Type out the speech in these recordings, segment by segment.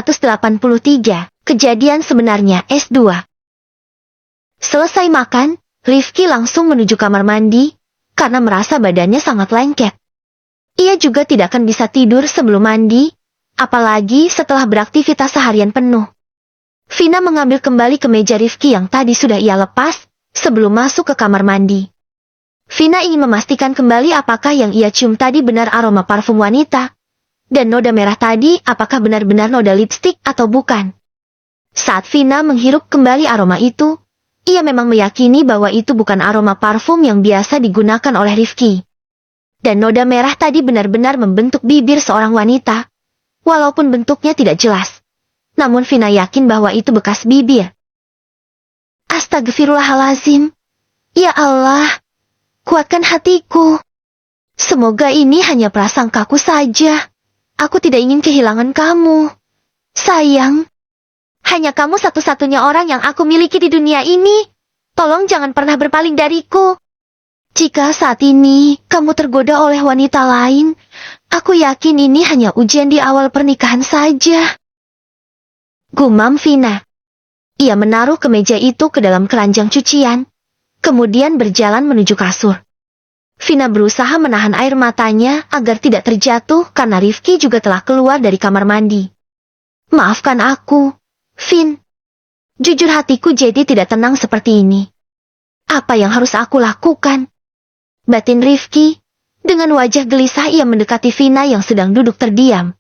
183, Kejadian Sebenarnya S2. Selesai makan, Rifki langsung menuju kamar mandi, karena merasa badannya sangat lengket. Ia juga tidak akan bisa tidur sebelum mandi, apalagi setelah beraktivitas seharian penuh. Vina mengambil kembali kemeja Rifki yang tadi sudah ia lepas, sebelum masuk ke kamar mandi. Vina ingin memastikan kembali apakah yang ia cium tadi benar aroma parfum wanita, dan noda merah tadi apakah benar-benar noda lipstik atau bukan. Saat Vina menghirup kembali aroma itu, ia memang meyakini bahwa itu bukan aroma parfum yang biasa digunakan oleh Rifki. Dan noda merah tadi benar-benar membentuk bibir seorang wanita, walaupun bentuknya tidak jelas. Namun Vina yakin bahwa itu bekas bibir. Astagfirullahalazim. Ya Allah, kuatkan hatiku. Semoga ini hanya prasangkaku saja. Aku tidak ingin kehilangan kamu. Sayang. Hanya kamu satu-satunya orang yang aku miliki di dunia ini. Tolong jangan pernah berpaling dariku. Jika saat ini kamu tergoda oleh wanita lain, aku yakin ini hanya ujian di awal pernikahan saja. Gumam Vina. Ia menaruh kemeja itu ke dalam keranjang cucian, kemudian berjalan menuju kasur. Vina berusaha menahan air matanya agar tidak terjatuh karena Rifki juga telah keluar dari kamar mandi. Maafkan aku, Vin. Jujur hatiku jadi tidak tenang seperti ini. Apa yang harus aku lakukan? Batin Rifki. Dengan wajah gelisah ia mendekati Vina yang sedang duduk terdiam.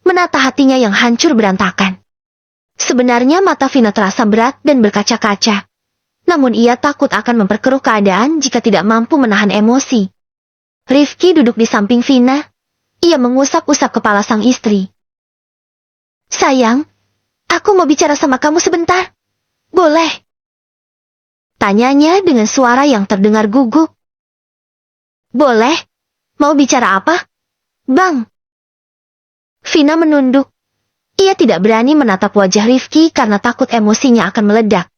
Menata hatinya yang hancur berantakan. Sebenarnya mata Vina terasa berat dan berkaca-kaca. Namun ia takut akan memperkeruh keadaan jika tidak mampu menahan emosi. Rifki duduk di samping Vina. Ia mengusap-usap kepala sang istri. Sayang, aku mau bicara sama kamu sebentar. Boleh? Tanyanya dengan suara yang terdengar gugup. Boleh? Mau bicara apa? Bang. Vina menunduk. Ia tidak berani menatap wajah Rifki karena takut emosinya akan meledak.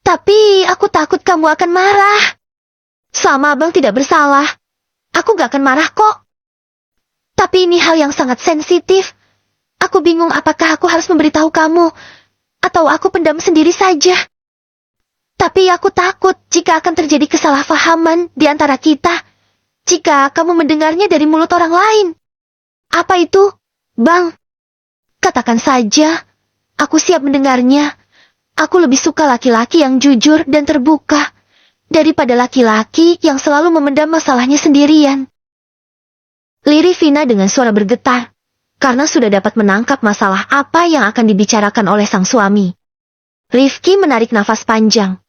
Tapi aku takut kamu akan marah. Selama abang tidak bersalah, aku gak akan marah kok. Tapi ini hal yang sangat sensitif. Aku bingung apakah aku harus memberitahu kamu, atau aku pendam sendiri saja. Tapi aku takut jika akan terjadi kesalahpahaman di antara kita, jika kamu mendengarnya dari mulut orang lain. Apa itu, Bang? Katakan saja, aku siap mendengarnya. Aku lebih suka laki-laki yang jujur dan terbuka, daripada laki-laki yang selalu memendam masalahnya sendirian. Lirih Vina dengan suara bergetar, karena sudah dapat menangkap masalah apa yang akan dibicarakan oleh sang suami. Rifki menarik nafas panjang,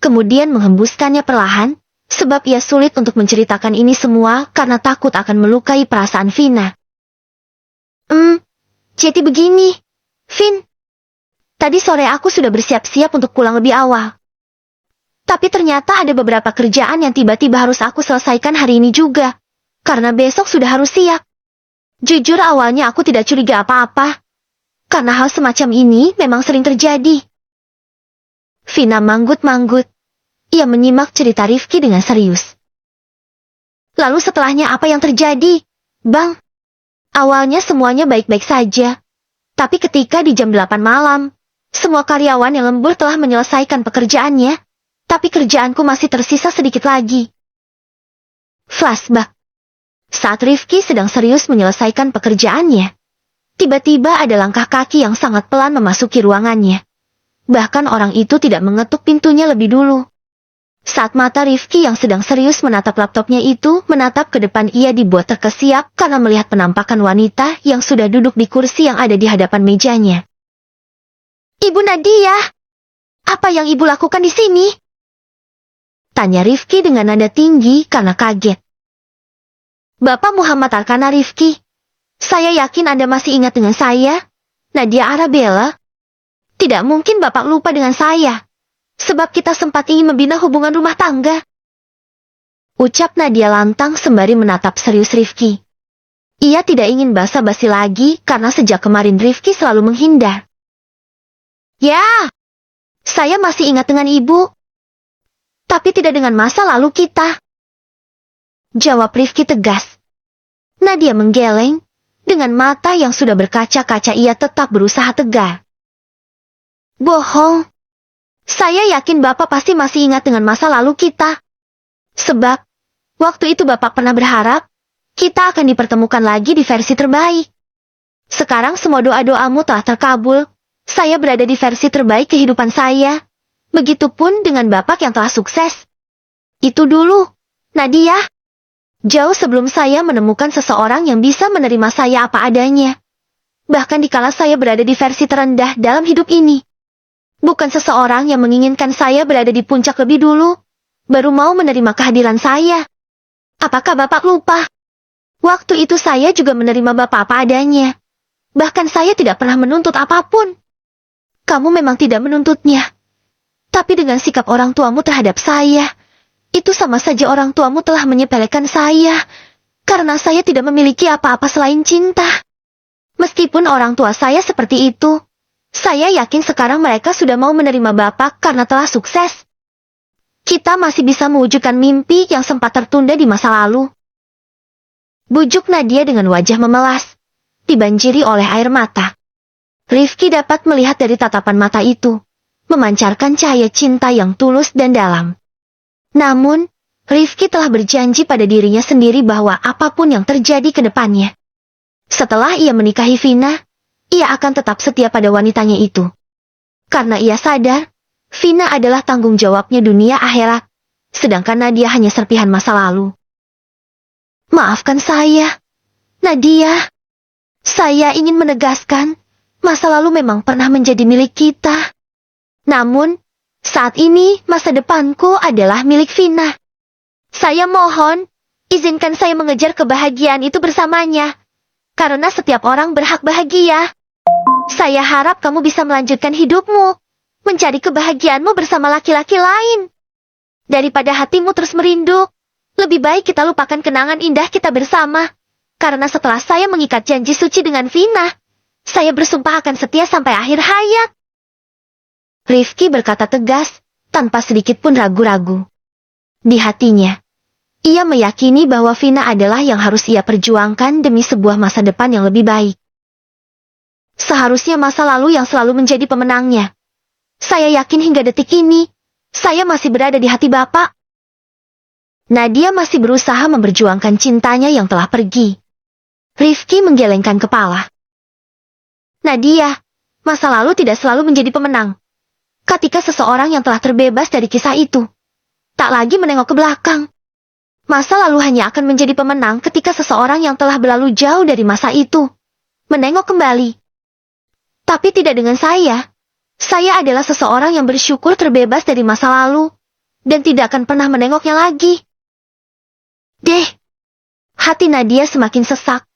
kemudian menghembuskannya perlahan, sebab ia sulit untuk menceritakan ini semua karena takut akan melukai perasaan Vina. Jadi begini, Vin. Tadi sore aku sudah bersiap-siap untuk pulang lebih awal. Tapi ternyata ada beberapa kerjaan yang tiba-tiba harus aku selesaikan hari ini juga, karena besok sudah harus siap. Jujur awalnya aku tidak curiga apa-apa, karena hal semacam ini memang sering terjadi. Vina manggut-manggut. Ia menyimak cerita Rifki dengan serius. Lalu setelahnya apa yang terjadi, Bang? Awalnya semuanya baik-baik saja. Tapi ketika di jam 8 malam, semua karyawan yang lembur telah menyelesaikan pekerjaannya, tapi kerjaanku masih tersisa sedikit lagi. Flashback. Saat Rifki sedang serius menyelesaikan pekerjaannya, tiba-tiba ada langkah kaki yang sangat pelan memasuki ruangannya. Bahkan orang itu tidak mengetuk pintunya lebih dulu. Saat mata Rifki yang sedang serius menatap laptopnya itu menatap ke depan, ia dibuat terkesiap karena melihat penampakan wanita yang sudah duduk di kursi yang ada di hadapan mejanya. Ibu Nadia, apa yang ibu lakukan di sini? Tanya Rifki dengan nada tinggi karena kaget. Bapak Muhammad Arkana Rifki, saya yakin Anda masih ingat dengan saya, Nadia Arabella. Tidak mungkin Bapak lupa dengan saya, sebab kita sempat ingin membina hubungan rumah tangga. Ucap Nadia lantang sembari menatap serius Rifki. Ia tidak ingin basa-basi lagi karena sejak kemarin Rifki selalu menghindar. Ya, saya masih ingat dengan ibu. Tapi tidak dengan masa lalu kita. Jawab Rifki tegas. Nadia menggeleng, Dengan mata yang sudah berkaca-kaca ia tetap berusaha tegar. Bohong. Saya yakin Bapak pasti masih ingat dengan masa lalu kita. Sebab, waktu itu Bapak pernah berharap, kita akan dipertemukan lagi di versi terbaik. Sekarang semua doa-doamu telah terkabul, saya berada di versi terbaik kehidupan saya. Begitupun dengan Bapak yang telah sukses. Itu dulu, Nadia. Jauh sebelum saya menemukan seseorang yang bisa menerima saya apa adanya. Bahkan dikala saya berada di versi terendah dalam hidup ini. Bukan seseorang yang menginginkan saya berada di puncak lebih dulu, baru mau menerima kehadiran saya. Apakah Bapak lupa? Waktu itu saya juga menerima Bapak apa adanya. Bahkan saya tidak pernah menuntut apapun. Kamu memang tidak menuntutnya. Tapi dengan sikap orang tuamu terhadap saya, itu sama saja orang tuamu telah menyepelekan saya, karena saya tidak memiliki apa-apa selain cinta. Meskipun orang tua saya seperti itu, saya yakin sekarang mereka sudah mau menerima Bapak karena telah sukses. Kita masih bisa mewujudkan mimpi yang sempat tertunda di masa lalu. Bujuk Nadia dengan wajah memelas, dibanjiri oleh air mata. Rifki dapat melihat dari tatapan mata itu, memancarkan cahaya cinta yang tulus dan dalam. Namun, Rifki telah berjanji pada dirinya sendiri bahwa apapun yang terjadi ke depannya, setelah ia menikahi Vina, ia akan tetap setia pada wanitanya itu. Karena ia sadar, Vina adalah tanggung jawabnya dunia akhirat, sedangkan Nadia hanya serpihan masa lalu. Maafkan saya, Nadia. Saya ingin menegaskan, masa lalu memang pernah menjadi milik kita. Namun, saat ini masa depanku adalah milik Vina. Saya mohon, izinkan saya mengejar kebahagiaan itu bersamanya. Karena setiap orang berhak bahagia. Saya harap kamu bisa melanjutkan hidupmu, mencari kebahagiaanmu bersama laki-laki lain. Daripada hatimu terus merinduk, lebih baik kita lupakan kenangan indah kita bersama. Karena setelah saya mengikat janji suci dengan Vina, saya bersumpah akan setia sampai akhir hayat. Rifki berkata tegas, tanpa sedikit pun ragu-ragu. Di hatinya, ia meyakini bahwa Vina adalah yang harus ia perjuangkan demi sebuah masa depan yang lebih baik. Seharusnya masa lalu yang selalu menjadi pemenangnya. Saya yakin hingga detik ini, saya masih berada di hati Bapak. Nadia masih berusaha memperjuangkan cintanya yang telah pergi. Rifki menggelengkan kepala. Nadia, masa lalu tidak selalu menjadi pemenang. Ketika seseorang yang telah terbebas dari kisah itu, tak lagi menengok ke belakang. Masa lalu hanya akan menjadi pemenang ketika seseorang yang telah berlalu jauh dari masa itu menengok kembali. Tapi tidak dengan saya. Saya adalah seseorang yang bersyukur terbebas dari masa lalu, dan tidak akan pernah menengoknya lagi. Hati Nadia semakin sesak.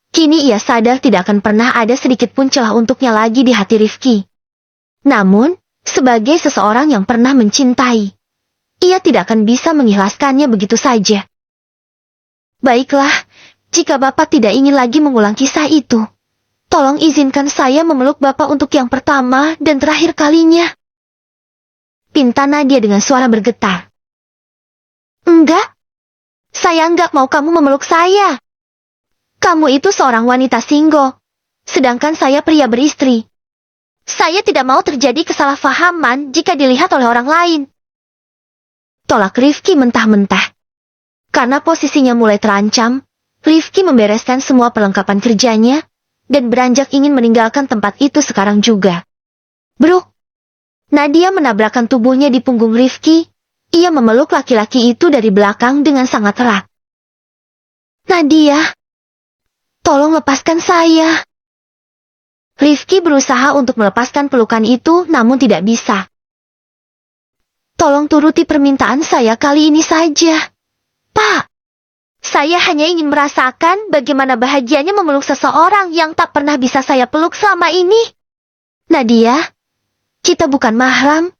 Kini ia sadar tidak akan pernah ada sedikit pun celah untuknya lagi di hati Rifki. Namun, sebagai seseorang yang pernah mencintai, ia tidak akan bisa mengikhlaskannya begitu saja. Baiklah, jika Bapak tidak ingin lagi mengulang kisah itu, tolong izinkan saya memeluk Bapak untuk yang pertama dan terakhir kalinya. Pinta Nadia dengan suara bergetar. Enggak. Saya enggak mau kamu memeluk saya. Kamu itu seorang wanita single, sedangkan saya pria beristri. Saya tidak mau terjadi kesalahpahaman jika dilihat oleh orang lain. Tolak Rifki mentah-mentah. Karena posisinya mulai terancam, Rifki membereskan semua perlengkapan kerjanya, dan beranjak ingin meninggalkan tempat itu sekarang juga. Bruk! Nadia menabrakkan tubuhnya di punggung Rifki. Ia memeluk laki-laki itu dari belakang dengan sangat erat. Nadia! Tolong lepaskan saya. Rifki berusaha untuk melepaskan pelukan itu, namun tidak bisa. Tolong turuti permintaan saya kali ini saja. Pak, saya hanya ingin merasakan bagaimana bahagianya memeluk seseorang yang tak pernah bisa saya peluk selama ini. Nadia, kita bukan mahram.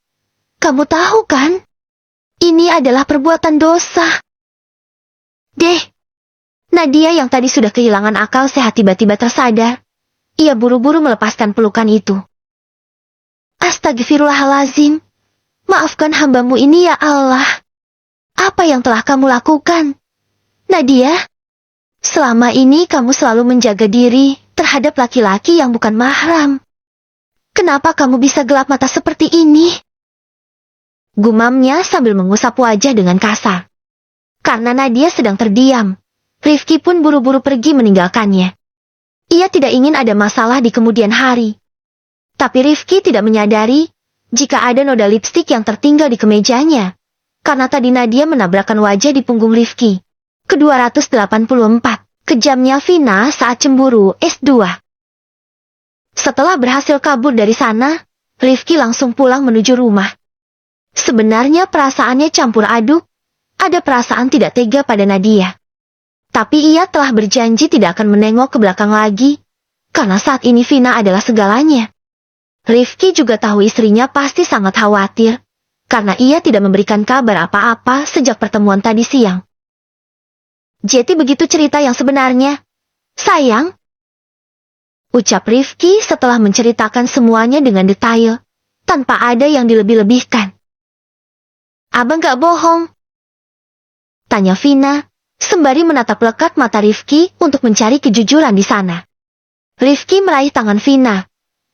Kamu tahu kan? Ini adalah perbuatan dosa. Nadia yang tadi sudah kehilangan akal sehat tiba-tiba tersadar. Ia buru-buru melepaskan pelukan itu. Astagfirullahalazim. Maafkan hambamu ini ya Allah. Apa yang telah kamu lakukan? Nadia, Selama ini kamu selalu menjaga diri terhadap laki-laki yang bukan mahram. Kenapa kamu bisa gelap mata seperti ini? Gumamnya sambil mengusap wajah dengan kasar. Karena Nadia sedang terdiam, Rifki pun buru-buru pergi meninggalkannya. Ia tidak ingin ada masalah di kemudian hari. Tapi Rifki tidak menyadari jika ada noda lipstik yang tertinggal di kemejanya. Karena tadi Nadia menabrakkan wajah di punggung Rifki. Ke-284. Kejamnya Vina saat cemburu S2. Setelah berhasil kabur dari sana, Rifki langsung pulang menuju rumah. Sebenarnya perasaannya campur aduk. Ada perasaan tidak tega pada Nadia. Tapi ia telah berjanji tidak akan menengok ke belakang lagi. Karena saat ini Vina adalah segalanya. Rifki juga tahu istrinya pasti sangat khawatir. Karena ia tidak memberikan kabar apa-apa sejak pertemuan tadi siang. Jadi begitu cerita yang sebenarnya. Sayang, ucap Rifki setelah menceritakan semuanya dengan detail, tanpa ada yang dilebih-lebihkan. Abang gak bohong? Tanya Vina, sembari menatap lekat mata Rifki untuk mencari kejujuran di sana. Rifki meraih tangan Vina.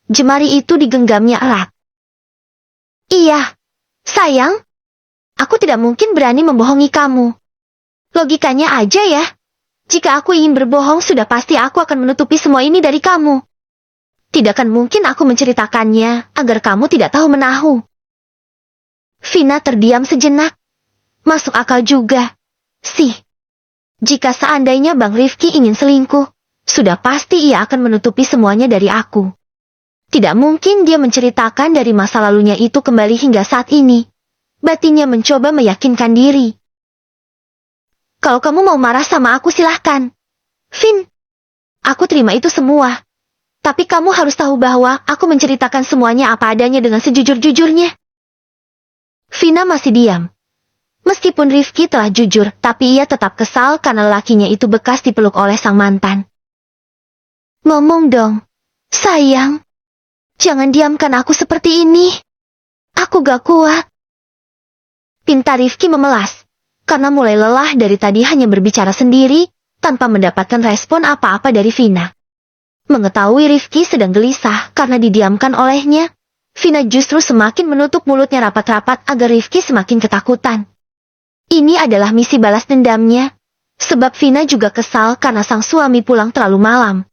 Jemari itu digenggamnya erat. Iya, sayang. Aku tidak mungkin berani membohongi kamu. Logikanya aja ya. Jika aku ingin berbohong sudah pasti aku akan menutupi semua ini dari kamu. Tidak akan mungkin aku menceritakannya agar kamu tidak tahu menahu. Vina terdiam sejenak. Masuk akal juga. Sih. Jika seandainya Bang Rifki ingin selingkuh, sudah pasti ia akan menutupi semuanya dari aku. Tidak mungkin dia menceritakan dari masa lalunya itu kembali hingga saat ini. Batinnya mencoba meyakinkan diri. Kalau kamu mau marah sama aku silahkan. Vin, aku terima itu semua. Tapi kamu harus tahu bahwa aku menceritakan semuanya apa adanya dengan sejujur-jujurnya. Vina masih diam. Meskipun Rifki telah jujur, tapi ia tetap kesal karena lakinya itu bekas dipeluk oleh sang mantan. Ngomong dong, sayang. Jangan diamkan aku seperti ini. Aku gak kuat. Pinta Rifki memelas. Karena mulai lelah dari tadi hanya berbicara sendiri, tanpa mendapatkan respon apa-apa dari Vina. Mengetahui Rifki sedang gelisah karena didiamkan olehnya, Vina justru semakin menutup mulutnya rapat-rapat agar Rifki semakin ketakutan. Ini adalah misi balas dendamnya, sebab Vina juga kesal karena sang suami pulang terlalu malam.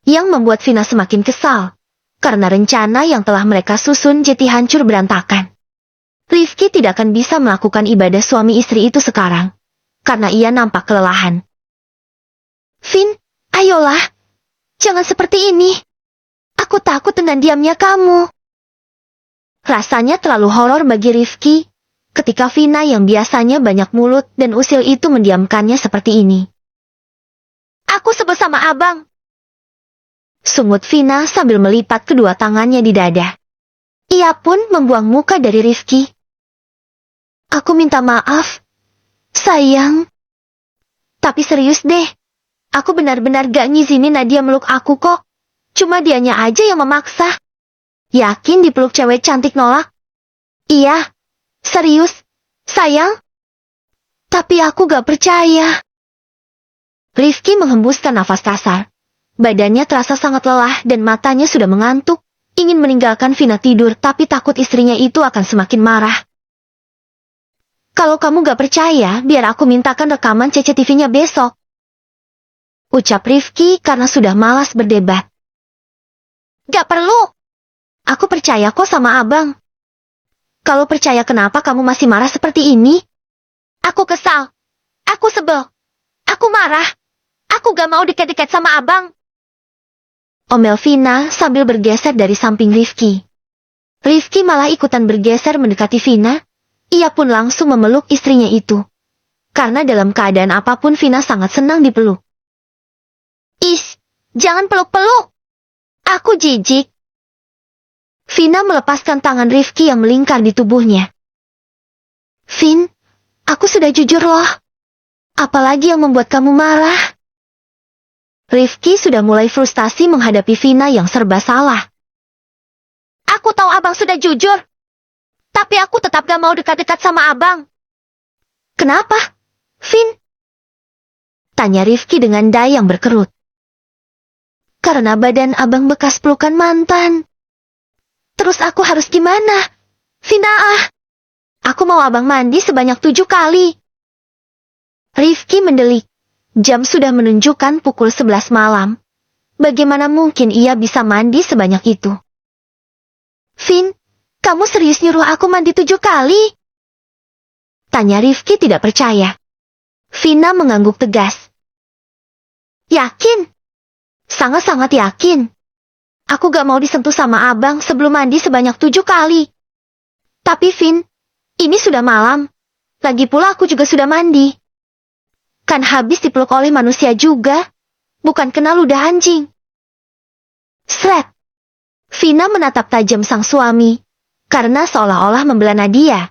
Yang membuat Vina semakin kesal, karena rencana yang telah mereka susun jadi hancur berantakan. Rifki tidak akan bisa melakukan ibadah suami istri itu sekarang, karena ia nampak kelelahan. Vin, ayolah, jangan seperti ini. Aku takut dengan diamnya kamu. Rasanya terlalu horor bagi Rifki, ketika Vina yang biasanya banyak mulut dan usil itu mendiamkannya seperti ini. Aku sebel sama abang. Sungut Vina sambil melipat kedua tangannya di dada. Ia pun membuang muka dari Rifki. Aku minta maaf, sayang. Tapi serius deh, aku benar-benar gak ngizinin Nadia meluk aku kok. Cuma dianya aja yang memaksa. Yakin dipeluk cewek cantik nolak? Iya, serius, sayang. Tapi aku gak percaya. Rifki menghembuskan nafas kasar. Badannya terasa sangat lelah dan matanya sudah mengantuk. Ingin meninggalkan Vina tidur tapi takut istrinya itu akan semakin marah. Kalau kamu gak percaya, biar aku mintakan rekaman CCTV-nya besok. Ucap Rifki karena sudah malas berdebat. Gak perlu. Aku percaya kok sama abang. Kalau percaya kenapa kamu masih marah seperti ini? Aku kesal. Aku sebel. Aku marah. Aku gak mau dekat-dekat sama abang. Omel Vina sambil bergeser dari samping Rifki. Rifki malah ikutan bergeser mendekati Vina. Ia pun langsung memeluk istrinya itu. Karena dalam keadaan apapun Vina sangat senang dipeluk. Is, jangan peluk-peluk. Aku jijik. Vina melepaskan tangan Rifki yang melingkar di tubuhnya. Vin, aku sudah jujur loh. Apalagi yang membuat kamu marah? Rifki sudah mulai frustasi menghadapi Vina yang serba salah. Aku tahu abang sudah jujur. Tapi aku tetap gak mau dekat-dekat sama abang. Kenapa, Vin? Tanya Rifki dengan dai yang berkerut. Karena badan abang bekas pelukan mantan. Terus aku harus gimana? Vina aku mau abang mandi sebanyak 7 kali. Rifki mendelik. Jam sudah menunjukkan pukul 11 malam. Bagaimana mungkin ia bisa mandi sebanyak itu? Vin, kamu serius nyuruh aku mandi 7 kali? Tanya Rifki tidak percaya. Vina mengangguk tegas. Yakin? Sangat-sangat yakin. Aku gak mau disentuh sama abang sebelum mandi sebanyak 7 kali. Tapi Vin, ini sudah malam. Lagi pula aku juga sudah mandi. Kan habis dipeluk oleh manusia juga. Bukan kena ludah anjing. Sret. Vina menatap tajam sang suami. Karena seolah-olah membela Nadia.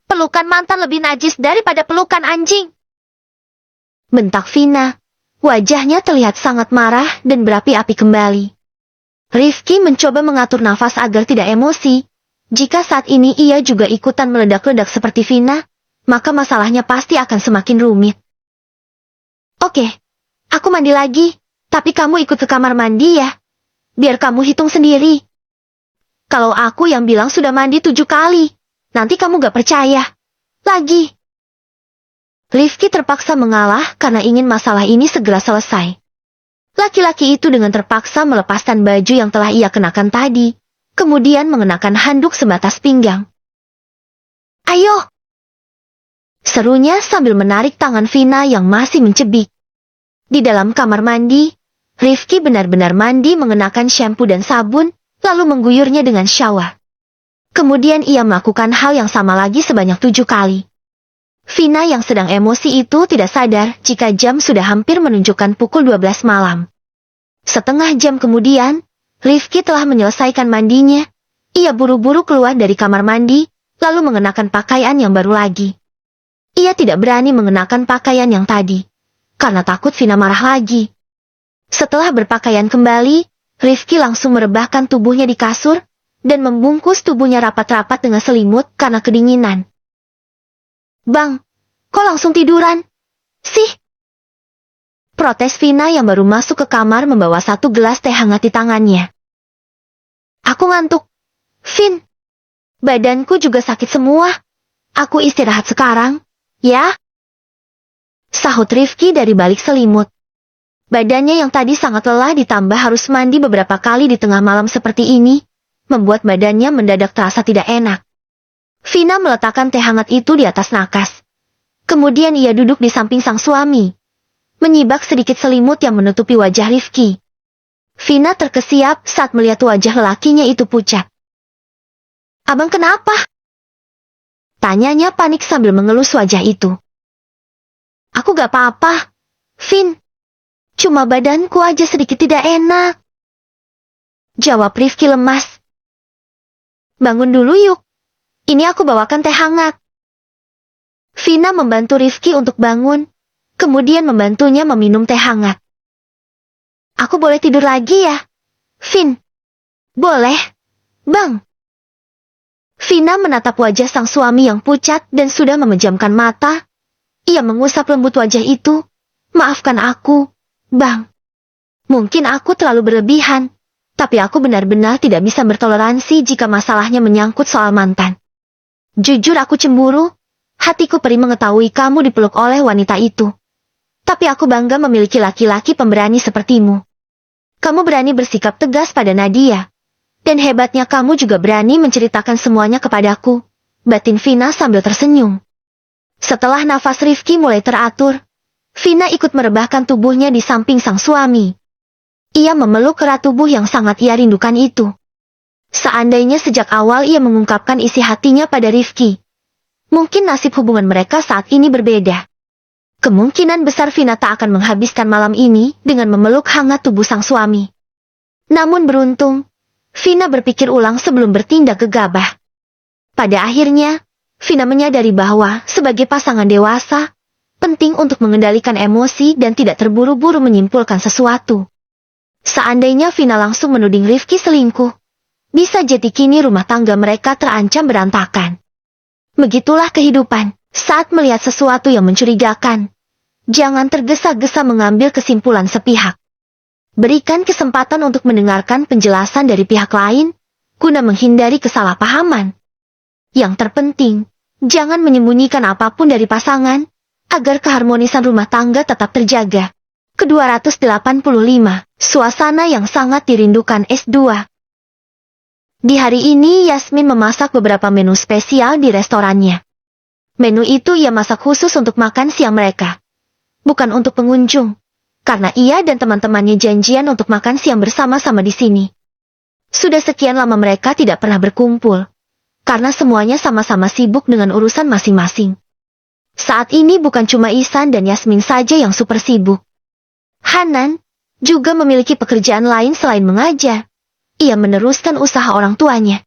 Pelukan mantan lebih najis daripada pelukan anjing. Bentak Vina. Wajahnya terlihat sangat marah dan berapi-api kembali. Rifki mencoba mengatur nafas agar tidak emosi. Jika saat ini ia juga ikutan meledak-ledak seperti Vina, maka masalahnya pasti akan semakin rumit. Oke, aku mandi lagi, tapi kamu ikut ke kamar mandi ya. Biar kamu hitung sendiri. Kalau aku yang bilang sudah mandi 7 kali, nanti kamu gak percaya. Lagi. Rifki terpaksa mengalah karena ingin masalah ini segera selesai. Laki-laki itu dengan terpaksa melepaskan baju yang telah ia kenakan tadi, kemudian mengenakan handuk sebatas pinggang. Ayo! Serunya sambil menarik tangan Vina yang masih mencebik. Di dalam kamar mandi, Rifki benar-benar mandi mengenakan shampoo dan sabun, lalu mengguyurnya dengan shower. Kemudian ia melakukan hal yang sama lagi sebanyak 7 kali. Vina yang sedang emosi itu tidak sadar jika jam sudah hampir menunjukkan pukul 12 malam. Setengah jam kemudian, Rifki telah menyelesaikan mandinya. Ia buru-buru keluar dari kamar mandi, lalu mengenakan pakaian yang baru lagi. Ia tidak berani mengenakan pakaian yang tadi, karena takut Vina marah lagi. Setelah berpakaian kembali, Rifki langsung merebahkan tubuhnya di kasur, dan membungkus tubuhnya rapat-rapat dengan selimut karena kedinginan. Bang, kok langsung tiduran? Sih? Protes Vina yang baru masuk ke kamar membawa 1 gelas teh hangat di tangannya. Aku ngantuk. Vin, badanku juga sakit semua. Aku istirahat sekarang, ya? Sahut Rifki dari balik selimut. Badannya yang tadi sangat lelah ditambah harus mandi beberapa kali di tengah malam seperti ini, membuat badannya mendadak terasa tidak enak. Vina meletakkan teh hangat itu di atas nakas. Kemudian ia duduk di samping sang suami, menyibak sedikit selimut yang menutupi wajah Rifki. Vina terkesiap saat melihat wajah lelakinya itu pucat. Abang kenapa? Tanyanya panik sambil mengelus wajah itu. Aku gak apa-apa, Vin. Cuma badanku aja sedikit tidak enak. Jawab Rifki lemas. Bangun dulu yuk. Ini aku bawakan teh hangat. Vina membantu Rifki untuk bangun, kemudian membantunya meminum teh hangat. Aku boleh tidur lagi ya, Vin? Boleh, Bang. Vina menatap wajah sang suami yang pucat dan sudah memejamkan mata. Ia mengusap lembut wajah itu. Maafkan aku, Bang. Mungkin aku terlalu berlebihan, tapi aku benar-benar tidak bisa bertoleransi jika masalahnya menyangkut soal mantan. Jujur aku cemburu, hatiku perih mengetahui kamu dipeluk oleh wanita itu. Tapi aku bangga memiliki laki-laki pemberani sepertimu. Kamu berani bersikap tegas pada Nadia. Dan hebatnya kamu juga berani menceritakan semuanya kepadaku. Batin Vina sambil tersenyum. Setelah nafas Rifki mulai teratur, Vina ikut merebahkan tubuhnya di samping sang suami. Ia memeluk erat tubuh yang sangat ia rindukan itu. Seandainya sejak awal ia mengungkapkan isi hatinya pada Rifki, mungkin nasib hubungan mereka saat ini berbeda. Kemungkinan besar Vina tak akan menghabiskan malam ini dengan memeluk hangat tubuh sang suami. Namun beruntung, Vina berpikir ulang sebelum bertindak gegabah. Pada akhirnya, Vina menyadari bahwa sebagai pasangan dewasa, penting untuk mengendalikan emosi dan tidak terburu-buru menyimpulkan sesuatu. Seandainya Vina langsung menuding Rifki selingkuh, bisa jadi kini rumah tangga mereka terancam berantakan. Begitulah kehidupan, saat melihat sesuatu yang mencurigakan. Jangan tergesa-gesa mengambil kesimpulan sepihak. Berikan kesempatan untuk mendengarkan penjelasan dari pihak lain, guna menghindari kesalahpahaman. Yang terpenting, jangan menyembunyikan apapun dari pasangan, agar keharmonisan rumah tangga tetap terjaga. Ke-285, suasana yang sangat dirindukan S2. Di hari ini Yasmin memasak beberapa menu spesial di restorannya. Menu itu ia masak khusus untuk makan siang mereka. Bukan untuk pengunjung, karena ia dan teman-temannya janjian untuk makan siang bersama-sama di sini. Sudah sekian lama mereka tidak pernah berkumpul, karena semuanya sama-sama sibuk dengan urusan masing-masing. Saat ini bukan cuma Ihsan dan Yasmin saja yang super sibuk. Hanan juga memiliki pekerjaan lain selain mengajar. Ia meneruskan usaha orang tuanya.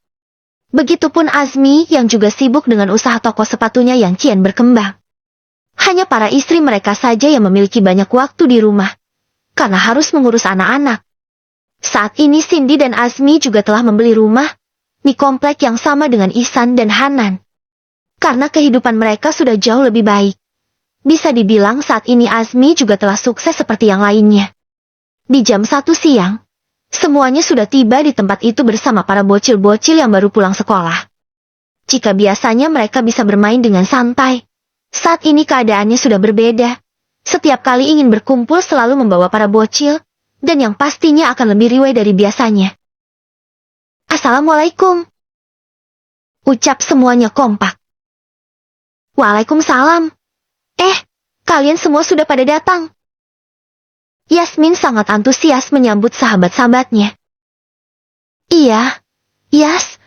Begitupun Azmi yang juga sibuk dengan usaha toko sepatunya yang kian berkembang. Hanya para istri mereka saja yang memiliki banyak waktu di rumah, karena harus mengurus anak-anak. Saat ini Cindy dan Azmi juga telah membeli rumah di komplek yang sama dengan Ihsan dan Hanan. Karena kehidupan mereka sudah jauh lebih baik. Bisa dibilang saat ini Azmi juga telah sukses seperti yang lainnya. Di jam 1 siang, semuanya sudah tiba di tempat itu bersama para bocil-bocil yang baru pulang sekolah. Jika biasanya mereka bisa bermain dengan santai, saat ini keadaannya sudah berbeda. Setiap kali ingin berkumpul selalu membawa para bocil, dan yang pastinya akan lebih riweh dari biasanya. Assalamualaikum. Ucap semuanya kompak. Waalaikumsalam. Kalian semua sudah pada datang. Yasmin sangat antusias menyambut sahabat-sahabatnya. Iya, Yas.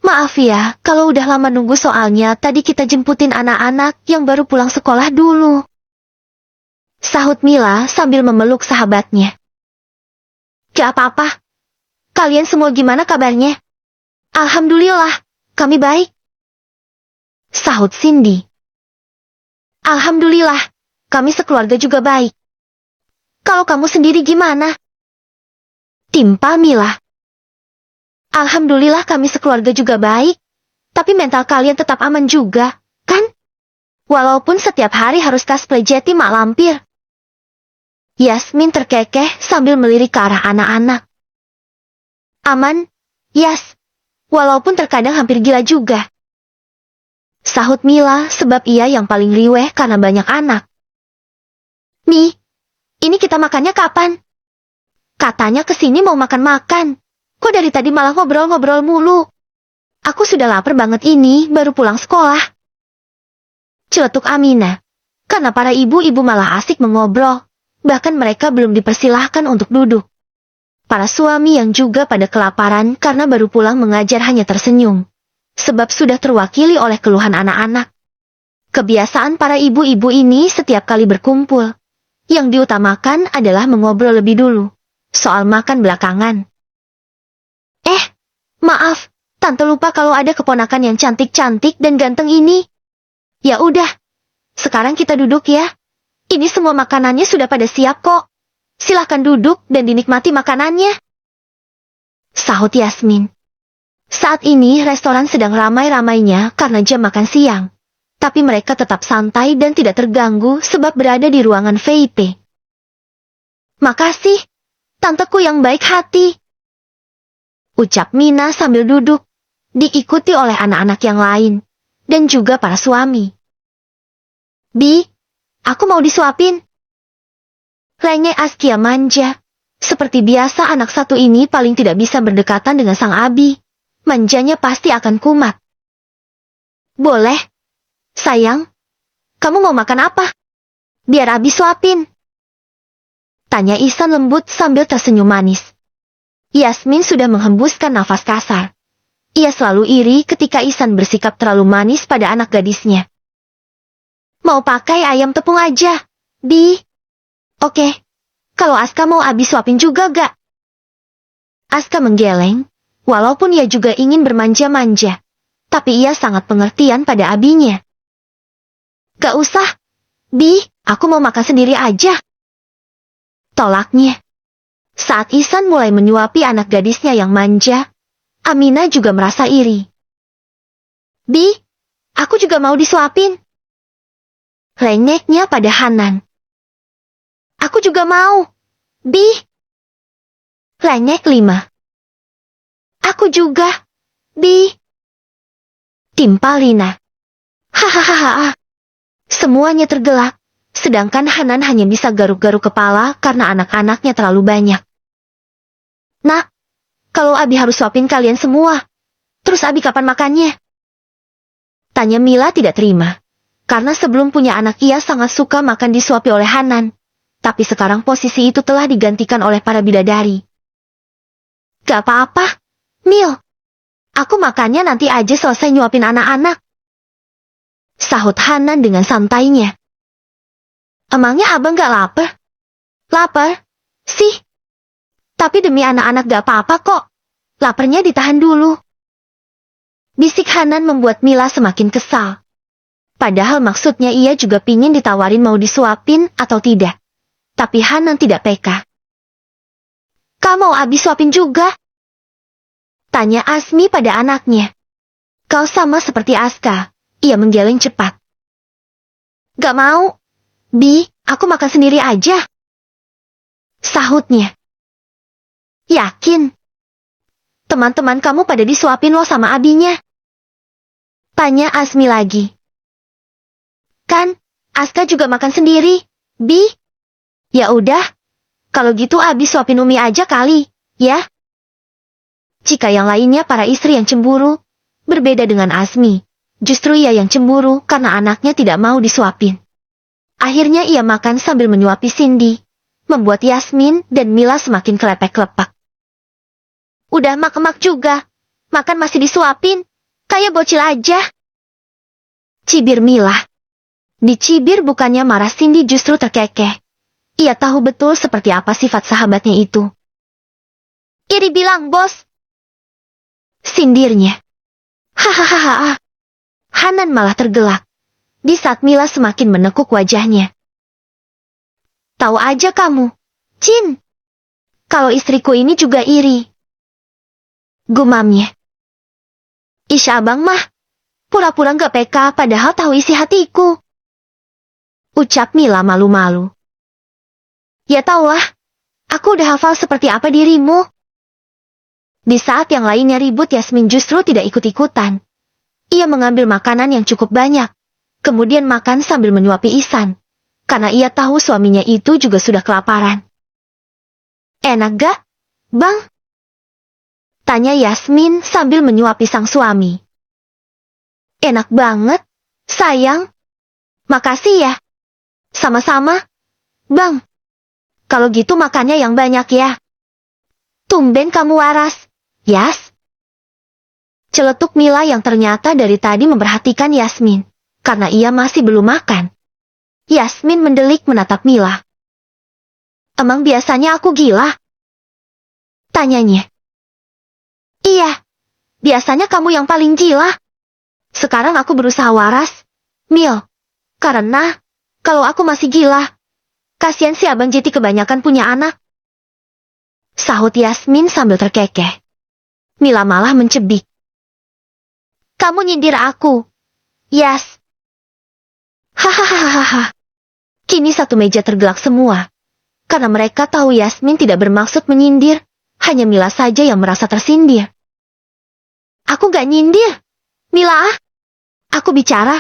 Maaf ya, kalau udah lama nunggu soalnya tadi kita jemputin anak-anak yang baru pulang sekolah dulu. Sahut Mila sambil memeluk sahabatnya. Gak apa-apa. Kalian semua gimana kabarnya? Alhamdulillah, kami baik. Sahut Cindy. Alhamdulillah, kami sekeluarga juga baik. Kalau kamu sendiri gimana? Timpa Mila. Alhamdulillah kami sekeluarga juga baik. Tapi mental kalian tetap aman juga, kan? Walaupun setiap hari harus cosplay jadi mak lampir. Yasmin terkekeh sambil melirik ke arah anak-anak. Aman, Yas. Walaupun terkadang hampir gila juga. Sahut Mila sebab ia yang paling riweh karena banyak anak. Mi, ini kita makannya kapan? Katanya kesini mau makan-makan. Kok dari tadi malah ngobrol-ngobrol mulu? Aku sudah lapar banget ini, baru pulang sekolah. Celetuk Amina. Karena para ibu-ibu malah asik mengobrol. Bahkan mereka belum dipersilahkan untuk duduk. Para suami yang juga pada kelaparan karena baru pulang mengajar hanya tersenyum. Sebab sudah terwakili oleh keluhan anak-anak. Kebiasaan para ibu-ibu ini setiap kali berkumpul. Yang diutamakan adalah mengobrol lebih dulu, soal makan belakangan. Maaf, Tante lupa kalau ada keponakan yang cantik-cantik dan ganteng ini. Ya udah, sekarang kita duduk ya. Ini semua makanannya sudah pada siap kok. Silahkan duduk dan dinikmati makanannya. Sahut Yasmin. Saat ini restoran sedang ramai-ramainya karena jam makan siang. Tapi mereka tetap santai dan tidak terganggu sebab berada di ruangan VIP. Makasih, tanteku yang baik hati. Ucap Mina sambil duduk, diikuti oleh anak-anak yang lain, dan juga para suami. Bi, aku mau disuapin. Lenge Askia manja. Seperti biasa anak satu ini paling tidak bisa berdekatan dengan sang Abi. Manjanya pasti akan kumat. Boleh. Sayang, kamu mau makan apa? Biar Abi suapin. Tanya Ihsan lembut sambil tersenyum manis. Yasmin sudah menghembuskan nafas kasar. Ia selalu iri ketika Ihsan bersikap terlalu manis pada anak gadisnya. Mau pakai ayam tepung aja, Bi. Oke, kalau Aska mau Abi suapin juga gak? Aska menggeleng, walaupun ia juga ingin bermanja-manja. Tapi ia sangat pengertian pada abinya. Gak usah, Bi, aku mau makan sendiri aja. Tolaknya. Saat Ihsan mulai menyuapi anak gadisnya yang manja, Amina juga merasa iri. Bi, aku juga mau disuapin. Lengeknya pada Hanan. Aku juga mau. Bi. Lengek 5. Aku juga. Bi. Timpal Lina. Hahaha. Semuanya tergelak, sedangkan Hanan hanya bisa garuk-garuk kepala karena anak-anaknya terlalu banyak. Nak, kalau Abi harus suapin kalian semua, terus Abi kapan makannya? Tanya Mila tidak terima. Karena sebelum punya anak ia sangat suka makan disuapi oleh Hanan. Tapi sekarang posisi itu telah digantikan oleh para bidadari. Gak apa-apa, Mil. Aku makannya nanti aja selesai nyuapin anak-anak. Sahut Hanan dengan santainya. Emangnya abang gak lapar? Lapar? Sih. Tapi demi anak-anak gak apa-apa kok. Laparnya ditahan dulu. Bisik Hanan membuat Mila semakin kesal. Padahal maksudnya ia juga pingin ditawarin mau disuapin atau tidak. Tapi Hanan tidak peka. Kamu mau Abi suapin juga? Tanya Asmi pada anaknya. Kau sama seperti Aska. Ia menggeleng cepat. Gak mau. Bi, aku makan sendiri aja. Sahutnya. Yakin? Teman-teman kamu pada disuapin lo sama abinya? Tanya Asmi lagi. Kan, Aska juga makan sendiri, Bi. Ya udah, kalau gitu Abi suapin Umi aja kali, ya? Jika yang lainnya para istri yang cemburu, berbeda dengan Asmi. Justru ia yang cemburu karena anaknya tidak mau disuapin. Akhirnya ia makan sambil menyuapi Cindy, membuat Yasmin dan Mila semakin kelepek-kelepek. Udah mak-mak juga, makan masih disuapin, kayak bocil aja. Cibir Mila. Dicibir bukannya marah, Cindy justru terkekeh. Ia tahu betul seperti apa sifat sahabatnya itu. Iri bilang bos. Sindirnya. Hahaha. Hanan malah tergelak. Di saat Mila semakin menekuk wajahnya. Tahu aja kamu, Cin. Kalau istriku ini juga iri. Gumamnya. Isya abang mah. Pura-pura gak peka padahal tahu isi hatiku. Ucap Mila malu-malu. Ya taulah. Aku udah hafal seperti apa dirimu. Di saat yang lainnya ribut, Yasmin justru tidak ikut-ikutan. Ia mengambil makanan yang cukup banyak, kemudian makan sambil menyuapi Ihsan, karena ia tahu suaminya itu juga sudah kelaparan. Enak gak, Bang? Tanya Yasmin sambil menyuapi sang suami. Enak banget, sayang. Makasih ya. Sama-sama, Bang. Kalau gitu makannya yang banyak ya. Tumben kamu waras, Yas. Celetuk Mila yang ternyata dari tadi memperhatikan Yasmin, karena ia masih belum makan. Yasmin mendelik menatap Mila. Emang biasanya aku gila? Tanyanya. Iya, biasanya kamu yang paling gila. Sekarang aku berusaha waras, Mil. Karena, kalau aku masih gila, kasihan si Abang Jeti kebanyakan punya anak. Sahut Yasmin sambil terkekeh. Mila malah mencebik. Kamu nyindir aku, Yas. Hahaha. Kini satu meja tergelak semua. Karena mereka tahu Yasmin tidak bermaksud menyindir, hanya Mila saja yang merasa tersindir. Aku gak nyindir, Mila. Aku bicara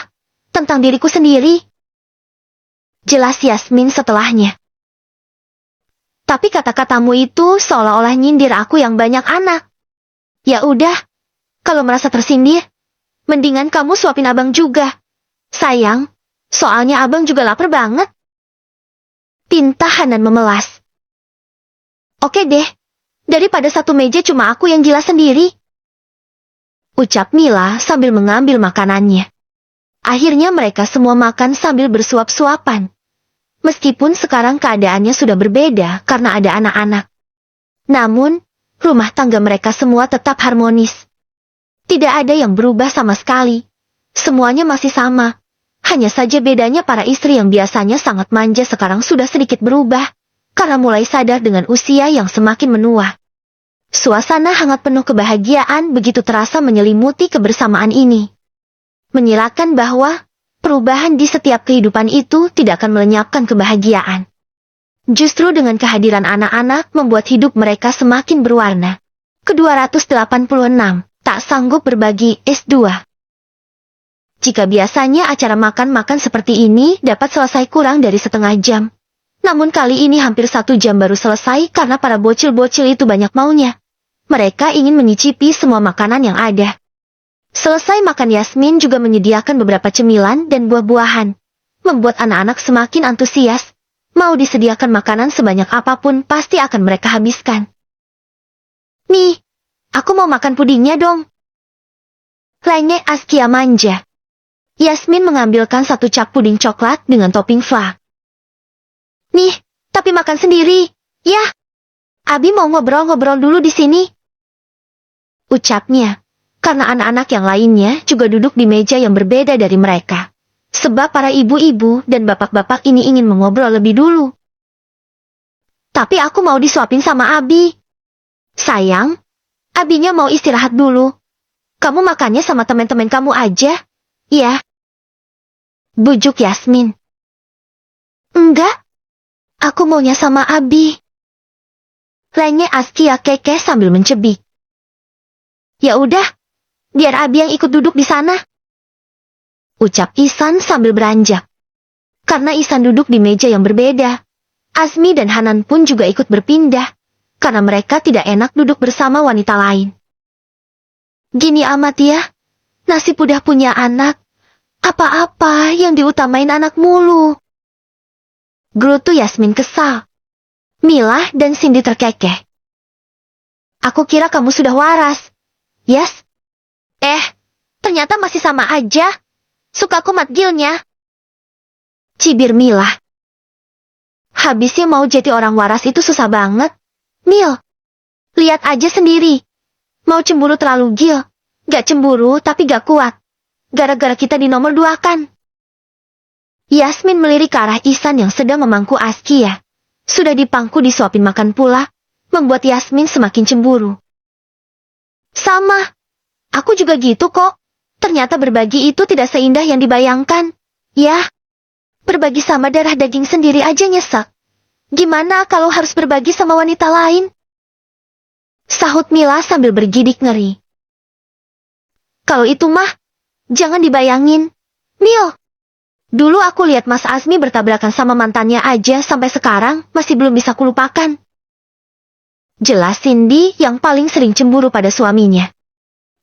tentang diriku sendiri. Jelas Yasmin setelahnya. Tapi kata-katamu itu seolah-olah nyindir aku yang banyak anak. Ya udah, kalau merasa tersindir, mendingan kamu suapin abang juga. Sayang, soalnya abang juga lapar banget. Pinta Hanan memelas. Oke deh, daripada satu meja cuma aku yang gila sendiri. Ucap Mila sambil mengambil makanannya. Akhirnya mereka semua makan sambil bersuap-suapan. Meskipun sekarang keadaannya sudah berbeda karena ada anak-anak. Namun, rumah tangga mereka semua tetap harmonis. Tidak ada yang berubah sama sekali. Semuanya masih sama. Hanya saja bedanya para istri yang biasanya sangat manja sekarang sudah sedikit berubah, karena mulai sadar dengan usia yang semakin menua. Suasana hangat penuh kebahagiaan begitu terasa menyelimuti kebersamaan ini. Menyiratkan bahwa perubahan di setiap kehidupan itu tidak akan melenyapkan kebahagiaan. Justru dengan kehadiran anak-anak membuat hidup mereka semakin berwarna. Ke-286, tak sanggup berbagi S2. Jika biasanya acara makan-makan seperti ini dapat selesai kurang dari setengah jam. Namun kali ini hampir 1 jam baru selesai karena para bocil-bocil itu banyak maunya. Mereka ingin menyicipi semua makanan yang ada. Selesai makan, Yasmin juga menyediakan beberapa cemilan dan buah-buahan. Membuat anak-anak semakin antusias. Mau disediakan makanan sebanyak apapun pasti akan mereka habiskan. Nih, aku mau makan pudingnya dong. Lenge Askia manja. Yasmin mengambilkan 1 cap puding coklat dengan topping fla. Nih, tapi makan sendiri, ya. Abi mau ngobrol-ngobrol dulu di sini. Ucapnya, karena anak-anak yang lainnya juga duduk di meja yang berbeda dari mereka. Sebab para ibu-ibu dan bapak-bapak ini ingin mengobrol lebih dulu. Tapi aku mau disuapin sama Abi. Sayang, Abinya mau istirahat dulu. Kamu makannya sama teman-teman kamu aja, ya. Bujuk Yasmin. Enggak, aku maunya sama Abi. Lenge Askia kekeh sambil mencebik. Ya udah, biar Abi yang ikut duduk di sana. Ucap Ihsan sambil beranjak. Karena Ihsan duduk di meja yang berbeda, Azmi dan Hanan pun juga ikut berpindah, karena mereka tidak enak duduk bersama wanita lain. Gini amat ya, nasib udah punya anak, apa-apa yang diutamain anak mulu. Gerutu Yasmin kesal. Mila dan Cindy terkekeh. Aku kira kamu sudah waras. Yes? Ternyata masih sama aja. Suka kumat gilnya. Cibir Mila. Habisnya mau jadi orang waras itu susah banget. Mil, lihat aja sendiri. Mau cemburu terlalu gil. Gak cemburu tapi gak kuat. Gara-gara kita di nomor 2 kan. Yasmin melirik ke arah Ihsan yang sedang memangku Askia. Sudah dipangku disuapin makan pula, membuat Yasmin semakin cemburu. Sama. Aku juga gitu kok. Ternyata berbagi itu tidak seindah yang dibayangkan. Ya. Berbagi sama darah daging sendiri aja nyesek. Gimana kalau harus berbagi sama wanita lain? Sahut Mila sambil bergidik ngeri. Kalau itu mah, jangan dibayangin. Mil. Dulu aku lihat Mas Azmi bertabrakan sama mantannya aja sampai sekarang masih belum bisa kulupakan. Jelas Cindy yang paling sering cemburu pada suaminya.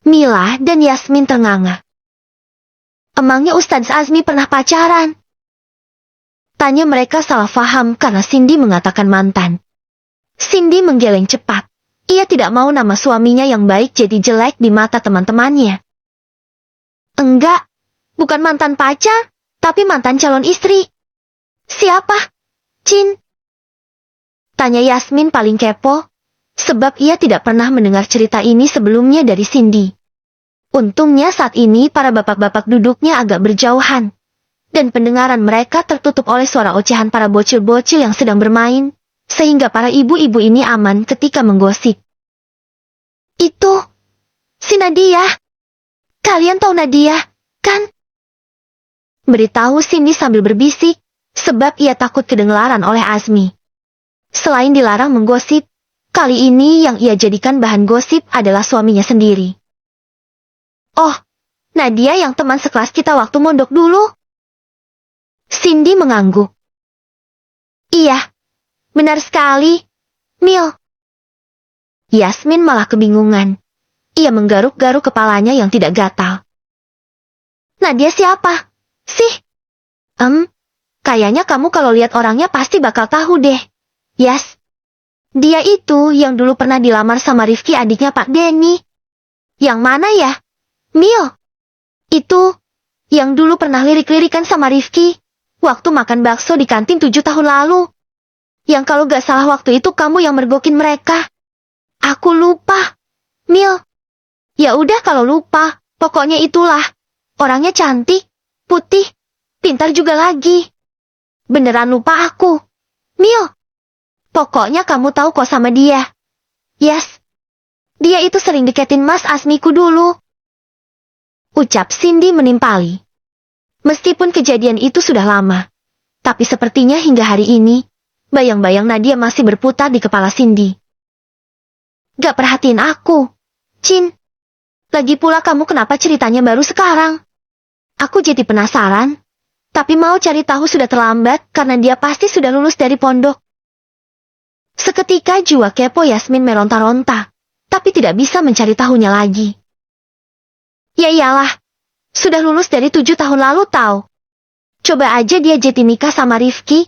Mila dan Yasmin ternganga. Emangnya Ustadz Azmi pernah pacaran? Tanya mereka salah faham karena Cindy mengatakan mantan. Cindy menggeleng cepat. Ia tidak mau nama suaminya yang baik jadi jelek di mata teman-temannya. Enggak, bukan mantan pacar. Tapi mantan calon istri. Siapa? Cin? Tanya Yasmin paling kepo, sebab ia tidak pernah mendengar cerita ini sebelumnya dari Cindy. Untungnya saat ini para bapak-bapak duduknya agak berjauhan, dan pendengaran mereka tertutup oleh suara ocehan para bocil-bocil yang sedang bermain, sehingga para ibu-ibu ini aman ketika menggosip. Itu, si Nadia. Kalian tahu Nadia, kan? Beritahu Cindy sambil berbisik, sebab ia takut kedengaran oleh Azmi. Selain dilarang menggosip, kali ini yang ia jadikan bahan gosip adalah suaminya sendiri. Oh, Nadia yang teman sekelas kita waktu mondok dulu? Cindy mengangguk. Iya, benar sekali, Mil. Yasmin malah kebingungan. Ia menggaruk-garuk kepalanya yang tidak gatal. Nadia siapa? Sih? Kayaknya kamu kalau lihat orangnya pasti bakal tahu deh. Yes. Dia itu yang dulu pernah dilamar sama Rifki adiknya Pak Denny. Yang mana ya? Mil. Itu, yang dulu pernah lirik-lirikan sama Rifki, waktu makan bakso di kantin 7 tahun lalu. Yang kalau gak salah waktu itu kamu yang mergokin mereka. Aku lupa. Mil. Ya udah kalau lupa, pokoknya itulah. Orangnya cantik. Putih, pintar juga lagi. Beneran lupa aku. Mil. Pokoknya kamu tahu kok sama dia. Yes. Dia itu sering deketin Mas Asmiku dulu. Ucap Cindy menimpali. Meskipun kejadian itu sudah lama. Tapi sepertinya hingga hari ini, Bayang-bayang Nadia masih berputar di kepala Cindy. Gak perhatiin aku, Chin. Lagi pula kamu kenapa ceritanya baru sekarang? Aku jadi penasaran, tapi mau cari tahu sudah terlambat karena dia pasti sudah lulus dari pondok. Seketika jiwa kepo Yasmin meronta-ronta, tapi tidak bisa mencari tahunya lagi. Ya iyalah, sudah lulus dari 7 tahun lalu tahu. Coba aja dia jadi nikah sama Rifki,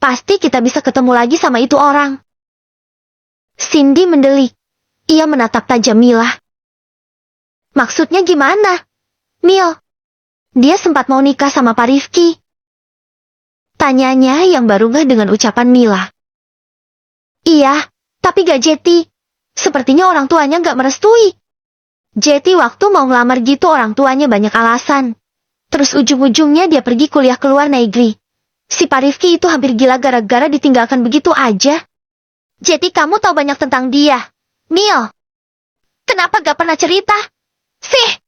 pasti kita bisa ketemu lagi sama itu orang. Cindy mendelik. Ia menatap tajam Mila. Maksudnya gimana? Mil, dia sempat mau nikah sama Pak Rifki. Tanyanya yang baru ngeh dengan ucapan Mila. Iya, tapi gak Jeti. Sepertinya orang tuanya gak merestui. Jeti waktu mau ngelamar gitu orang tuanya banyak alasan. Terus ujung-ujungnya dia pergi kuliah ke luar negeri. Si Pak Rifki itu hampir gila gara-gara ditinggalkan begitu aja. Jeti kamu tahu banyak tentang dia. Mil, kenapa gak pernah cerita? Sih!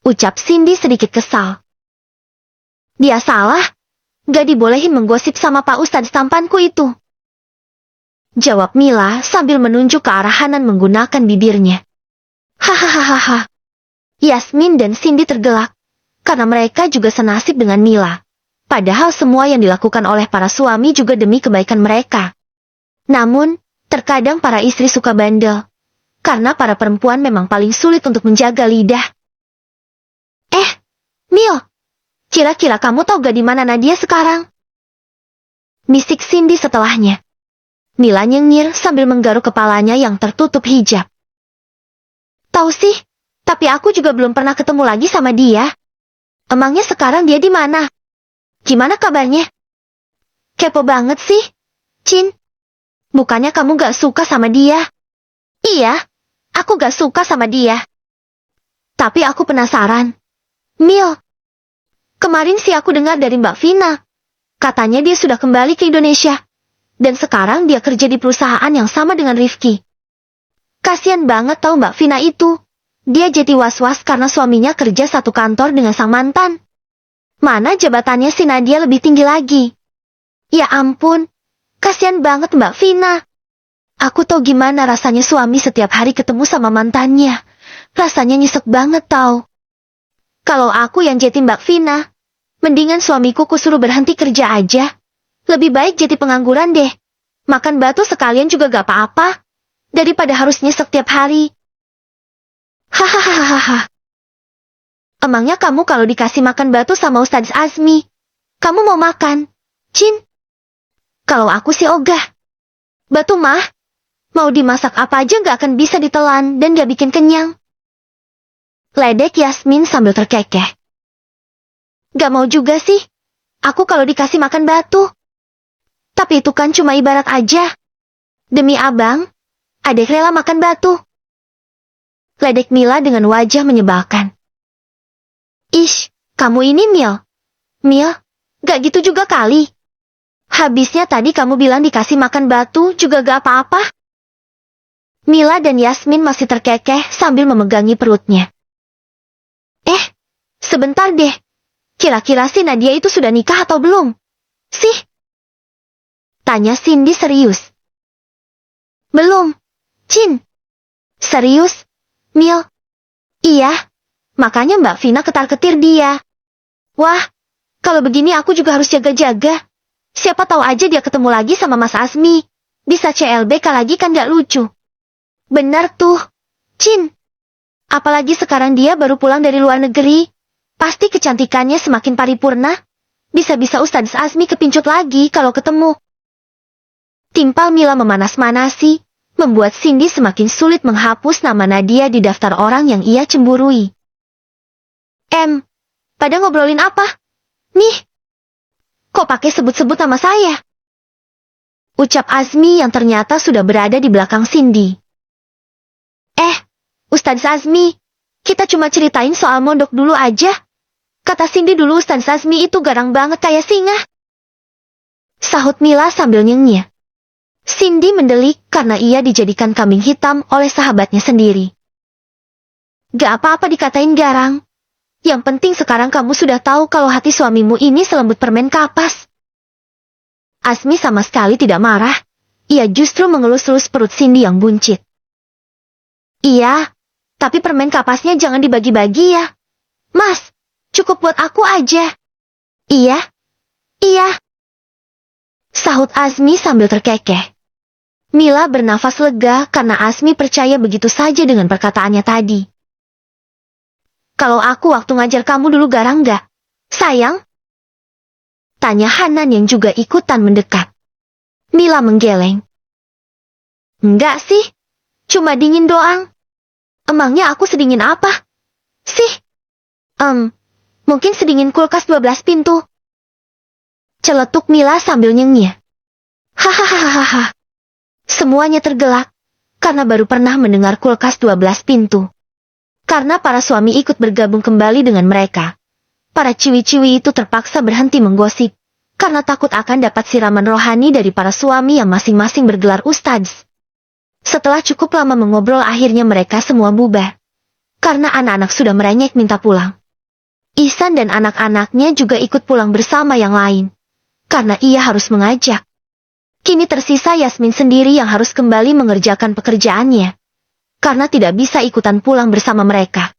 Ucap Cindy sedikit kesal. Dia salah. Gak dibolehin menggosip sama Pak Ustadz tampanku itu. Jawab Mila sambil menunjuk ke arah Hanan menggunakan bibirnya. Hahaha. Yasmin dan Cindy tergelak. Karena mereka juga senasib dengan Mila. Padahal semua yang dilakukan oleh para suami juga demi kebaikan mereka. Namun, terkadang para istri suka bandel. Karena para perempuan memang paling sulit untuk menjaga lidah. Mil, kira-kira kamu tahu gak di mana Nadia sekarang? Bisik Cindy setelahnya. Mila nyengir sambil menggaruk kepalanya yang tertutup hijab. Tahu sih, tapi aku juga belum pernah ketemu lagi sama dia. Emangnya sekarang dia di mana? Gimana kabarnya? Kepo banget sih, Chin. Bukannya kamu gak suka sama dia? Iya, aku gak suka sama dia. Tapi aku penasaran. Mil, kemarin sih aku dengar dari Mbak Vina. Katanya dia sudah kembali ke Indonesia. Dan sekarang dia kerja di perusahaan yang sama dengan Rifki. Kasian banget tahu Mbak Vina itu. Dia jadi was-was karena suaminya kerja satu kantor dengan sang mantan. Mana jabatannya si Nadia lebih tinggi lagi. Ya ampun, kasian banget Mbak Vina. Aku tahu gimana rasanya suami setiap hari ketemu sama mantannya. Rasanya nyesek banget tahu. Kalau aku yang jadi Mbak Vina, mendingan suamiku kusuruh berhenti kerja aja. Lebih baik jadi pengangguran deh. Makan batu sekalian juga gak apa-apa. Daripada harus nyesek tiap hari. Hahaha. Emangnya kamu kalau dikasih makan batu sama Ustadz Azmi, kamu mau makan? Chin? Kalau aku sih ogah. Batu mah, mau dimasak apa aja gak akan bisa ditelan dan gak bikin kenyang. Ledek Yasmin sambil terkekeh. Gak mau juga sih. Aku kalau dikasih makan batu. Tapi itu kan cuma ibarat aja. Demi abang, adek rela makan batu. Ledek Mila dengan wajah menyebalkan. Ish, kamu ini Mil. Mil, gak gitu juga kali. Habisnya tadi kamu bilang dikasih makan batu juga gak apa-apa. Mila dan Yasmin masih terkekeh sambil memegangi perutnya. Sebentar deh. Kira-kira si Nadia itu sudah nikah atau belum? Sih? Tanya Cindy serius. Belum. Chin. Serius? Mil? Iya. Makanya Mbak Vina ketar-ketir dia. Wah, kalau begini aku juga harus jaga-jaga. Siapa tahu aja dia ketemu lagi sama Mas Azmi. Bisa CLBK lagi kan gak lucu. Benar tuh. Chin. Apalagi sekarang dia baru pulang dari luar negeri. Pasti kecantikannya semakin paripurna. Bisa-bisa Ustadz Azmi kepincut lagi kalau ketemu. Timpal Mila memanas-manasi, membuat Cindy semakin sulit menghapus nama Nadia di daftar orang yang ia cemburui. Pada ngobrolin apa? Nih, kok pakai sebut-sebut nama saya? Ucap Azmi yang ternyata sudah berada di belakang Cindy. Ustadz Azmi, kita cuma ceritain soal mondok dulu aja. Kata Cindy dulu Ustadz Azmi itu garang banget kayak singa. Sahut Mila sambil nyengir. Cindy mendelik karena ia dijadikan kambing hitam oleh sahabatnya sendiri. Gak apa-apa dikatain garang. Yang penting sekarang kamu sudah tahu kalau hati suamimu ini selembut permen kapas. Asmi sama sekali tidak marah. Ia justru mengelus-elus perut Cindy yang buncit. Iya, tapi permen kapasnya jangan dibagi-bagi ya. Mas, cukup buat aku aja. Iya, iya. Sahut Azmi sambil terkekeh. Mila bernafas lega karena Asmi percaya begitu saja dengan perkataannya tadi. Kalau aku waktu ngajar kamu dulu garang nggak, sayang? Tanya Hanan yang juga ikutan mendekat. Mila menggeleng. Enggak sih, cuma dingin doang. Emangnya aku sedingin apa? Sih? Mungkin sedingin kulkas 12 pintu. Celetuk Mila sambil nyengir. Hahaha. Semuanya tergelak, karena baru pernah mendengar kulkas 12 pintu. Karena para suami ikut bergabung kembali dengan mereka. Para ciwi-ciwi itu terpaksa berhenti menggosip, karena takut akan dapat siraman rohani dari para suami yang masing-masing bergelar ustadz. Setelah cukup lama mengobrol akhirnya mereka semua bubar. Karena anak-anak sudah merengek minta pulang. Ihsan dan anak-anaknya juga ikut pulang bersama yang lain. Karena ia harus mengajak. Kini tersisa Yasmin sendiri yang harus kembali mengerjakan pekerjaannya. Karena tidak bisa ikutan pulang bersama mereka.